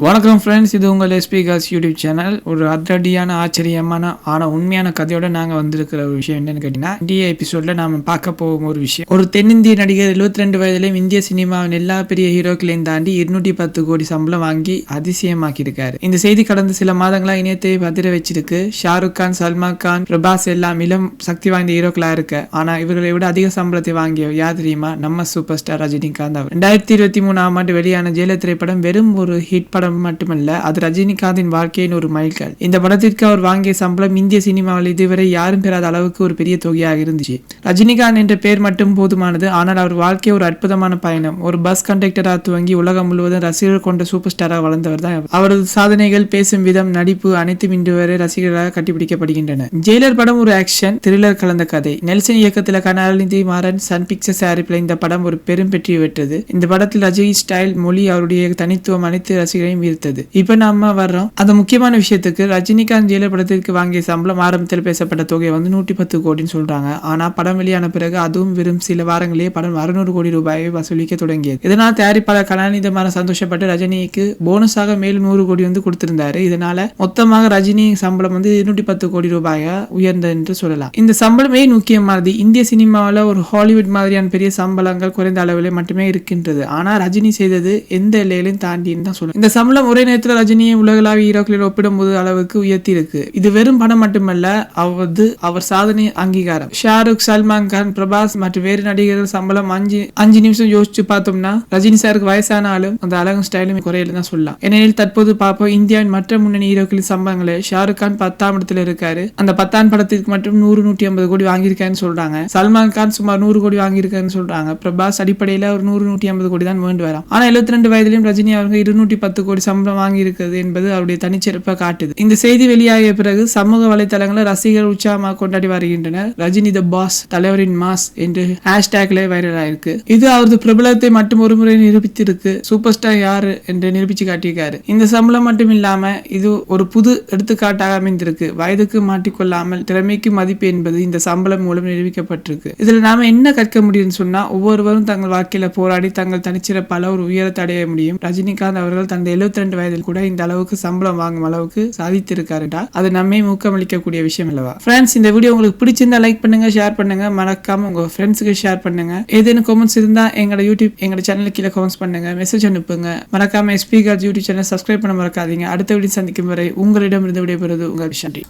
வணக்கம் ஃப்ரெண்ட்ஸ், இது உங்கள் எஸ்பி காஸ் யூடியூப் சேனல். ஒரு அதிரடியான ஆச்சரியமான ஆனால் உண்மையான கதையோட நாங்கள் வந்திருக்கிற ஒரு விஷயம் என்னன்னு கேட்டிங்கன்னா, இந்திய எபிசோடில் நாம் பார்க்க போகும் ஒரு விஷயம். ஒரு தென்னிந்திய நடிகர் 72 வயதிலையும் இந்திய சினிமாவின் எல்லா பெரிய ஹீரோக்களையும் தாண்டி 210 கோடி சம்பளம் வாங்கி அதிசயமாக்கியிருக்காரு. இந்த செய்தி கடந்த சில மாதங்களாக இணையத்தை பதிர வச்சிருக்கு. ஷாருக் கான், சல்மான் கான், பிரபாஸ் எல்லாம் இளம் சக்தி வாய்ந்த ஹீரோக்களாக இருக்கு. ஆனால் இவர்களை விட அதிக சம்பளத்தை வாங்கிய யார் தெரியுமா? நம்ம சூப்பர் ஸ்டார் ரஜினிகாந்த் அவர். 2023ஆம் ஆண்டு வெளியான ஜெயிலர் திரைப்படம் வெறும் ஒரு ஹிட் படம் மட்டுமல்ல, அது ரஜினிகாந்தின் வாழ்க்கையின் ஒரு மைல்கல். இந்த படத்திற்கு அவர் வாங்கிய சம்பளம் இந்திய சினிமாவில் இதுவரை யாரும் பெறாத அளவுக்கு ஒரு பெரிய தொகையாக இருந்துச்சு. ரஜினிகாந்த் என்ற பெயர் மட்டும் போதுமானது. ஆனால் அவர் வாழ்க்கை ஒரு அற்புதமான பயணம். ஒரு பஸ் கண்டக்டராக துவங்கி உலகம் முழுவதும் ரசிகர்கள் கொண்ட சூப்பர் ஸ்டாராக வளர்ந்தவர் தான். அவரது சாதனைகள், பேசும் விதம், நடிப்பு அனைத்தும் இன்று வரை ரசிகர்களாக கட்டிப்பிடிக்கப்படுகின்றன. ஜெயிலர் படம் ஒரு ஆக்ஷன் த்ரில்லர் கலந்த கதை. நெல்சன் இயக்கத்தில் கனாலிந்தி மாறன் சன் பிக்சர்ஸ் தயாரிப்பில் இந்த படம் ஒரு பெரும் வெற்றி பெற்றது. இந்த படத்தில் ரஜினி ஸ்டைல், மொழி, அவருடைய தனித்துவம் அனைத்து ரசிகரையும் ஈர்த்தது. இப்ப நாம வர்றோம் அந்த முக்கியமான விஷயத்துக்கு. ரஜினிகாந்த் ஜெயிலர் படத்திற்கு வாங்கிய சம்பளம் ஆரம்பத்தில் பேசப்பட்ட தொகை 110 கோடின்னு சொல்றாங்க. ஆனா படம் வெளியான பிறகு அதுவும் வெறும் சில வாரங்களே படம் 600 கோடி ரூபாயை வசூலிக்க தொடங்கியது. இதனால் தயாரிப்பாளர் கலாநிதமான சந்தோஷப்பட்டு ரஜினிக்கு போனஸாக மேலும் 100 கோடி கொடுத்திருந்தாரு. இதனால மொத்தமாக ரஜினி சம்பளம் 210 கோடி ரூபாயா உயர்ந்தது என்று சொல்லலாம். இந்த சம்பளம் ஏன் முக்கியமானது? இந்திய சினிமாவில் ஒரு ஹாலிவுட் மாதிரியான பெரிய சம்பளங்கள் குறைந்த அளவில் மட்டுமே இருக்கின்றது. ஆனா ரஜினி செய்தது எந்த எல்லையிலும் தாண்டின்னு தான் சொல்லலாம். இந்த சம்பளம் ஒரே நேரத்தில் ரஜினியை உலகளாவிய ஹீரோக்களில் ஒப்பிடும் போது அளவுக்கு உயர்த்தி இருக்கு. இது வெறும் படம் மட்டுமல்ல, அவர் சாதனை அங்கீகாரம். ஷாருக், சல்மான் கான், பிரபாஸ் மற்றும் வேறு நடிகர்கள் சம்பளம் 5 நிமிஷம் யோசிச்சு பார்த்தோம்னா ரஜினி சாருக்கு வயசானாலும் அந்த அழகும் ஸ்டைலும் குறையில தான் சொல்லலாம். ஏனெனில் தற்போது பார்ப்போம், இந்தியாவின் மற்ற முன்னணி ஹீரோக்களின் சம்பளங்களை ஷாருக் கான் 10ஆம் இடத்துல இருக்காரு. அந்த 10ஆம் படத்திற்கு மட்டும் 100-150 கோடி வாங்கியிருக்காருன்னு சொல்றாங்க. சல்மான் கான் சுமார் 100 கோடி வாங்கியிருக்காருன்னு சொல்றாங்க. பிரபாஸ் அடிப்படையில் ஒரு 100-150 கோடி தான் வேண்டு வரும். ஆனா 72 வயதிலும் ரஜினி அவங்க 210 கோடி சம்பளம் வாங்கி இருக்கிறது என்பது அவருடைய தனிச்சிறப்பை காட்டுது. இந்த செய்தி வெளியாகிய பிறகு சமூக வலைதளங்களில் ரசிகர்கள் உற்சாகமாக கொண்டாடி வருகின்றனர். ரஜினி த பாஸ், தலைவரின் மாஸ் என்று ஹேஷ்டேக்ல வைரல் ஆயிருக்கு. இது அவரது பிரபலத்தை மட்டும் ஒரு முறை நிரூபித்திருக்கு. சூப்பர் ஸ்டார் யாரு என்று நிரூபிச்சு காட்டியிருக்காரு. இந்த சம்பளம் மட்டும் இல்லாம இது ஒரு புது எடுத்துக்காட்டாக அமைந்திருக்கு. வயதுக்கு மாட்டிக்கொள்ளாமல் திறமைக்கு மதிப்பு என்பது இந்த சம்பளம் மூலம் நிரூபிக்கப்பட்டிருக்கு. இதுல நாம என்ன கற்க முடியும்னு சொன்னா, ஒவ்வொருவரும் தங்கள் வாழ்க்கையில போராடி தங்கள் தனிச்சிறப்பால ஒரு உயரத்தை அடைய முடியும். ரஜினிகாந்த் அவர்கள் தந்த 72 வயதில் கூட இந்த அளவுக்கு சம்பளம் வாங்கும் அளவுக்கு சாதித்திருக்காருடா. அது நம்மை ஊக்கமளிக்கக்கூடிய விஷயம் அல்லவா? ஃப்ரெண்ட்ஸ், இந்த வீடியோ உங்களுக்கு பிடிச்சிருந்தா லைக் பண்ணுங்க, ஷேர் பண்ணுங்க, மறக்காம உங்க ஃப்ரெண்ட்ஸுக்கு ஷேர் பண்ணுங்க. ஏதேனும் கமெண்ட்ஸ் இருந்தா எங்களோட யூடியூப் சேனலுக்கு கீழே கமெண்ட்ஸ் பண்ணுங்க, மெசேஜ் அனுப்புங்க. மறக்காம SP gas YouTube channel subscribe பண்ண மறக்காதீங்க. அடுத்த வீடியோ சந்திக்கும் வரை உங்களிடம் இருந்து விடைபெறுவது உங்கள் விஷயம்.